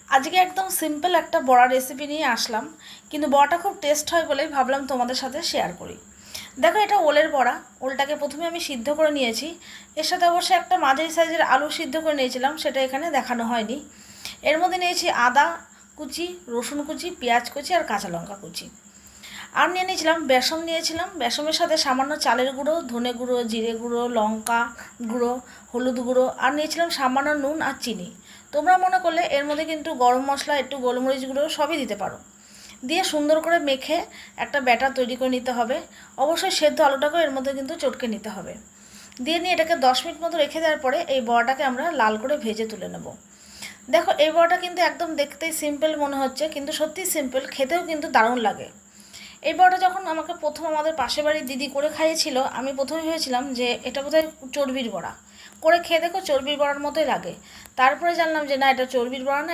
আজকে একদম সিম্পল একটা বড়া রেসিপি নিয়ে আসলাম, কিন্তু বড়াটা খুব টেস্ট হয় বলেই ভাবলাম তোমাদের সাথে শেয়ার করি। দেখো, এটা ওলের বড়া। ওলটাকে প্রথমে আমি সিদ্ধ করে নিয়েছি। এর সাথে অবশ্যই একটা মাঝারি সাইজের আলু সিদ্ধ করে নিয়েছিলাম, সেটা এখানে দেখানো হয়নি। এর মধ্যে নিয়েছি আদা কুচি, রসুন কুচি, পেঁয়াজ কুচি আর কাঁচা লঙ্কা কুচি। আর নিয়ে নিয়েছিলাম বেসন, নিয়েছিলাম বেসনের সাথে সামান্য চালের গুঁড়ো, ধনে গুঁড়ো, জিরে গুঁড়ো, লঙ্কা গুঁড়ো, হলুদ গুঁড়ো, আর নিয়েছিলাম সামান্য নুন আর চিনি। তোমরা মনে করলে এর মধ্যে কিন্তু গরম মশলা, একটু গোলমরিচ গুঁড়ো সবই দিতে পারো। দিয়ে সুন্দর করে মেখে একটা ব্যাটার তৈরি করে নিতে হবে। অবশ্যই সেদ্ধ আলুটাকেও এর মধ্যে কিন্তু চটকে নিতে হবে। দিয়ে নিয়ে এটাকে 10 মিনিট মতো রেখে দেওয়ার পরে এই বড়াটাকে আমরা লাল করে ভেজে তুলে নেব। দেখো, এই বড়াটা কিন্তু একদম দেখতেই সিম্পল মনে হচ্ছে, কিন্তু সত্যিই সিম্পল, খেতেও কিন্তু দারুণ লাগে। এই বড়াটা যখন আমাকে প্রথম আমাদের পাশের বাড়ির দিদি করে খাইয়েছিল, আমি প্রথমে ভেবেছিলাম যে এটা বোধহয় চর্বির বড়া। করে খেয়ে দেখো, চর্বির বড়ার মতোই লাগে। তারপরে জানলাম যে না, এটা চর্বির বড়া না,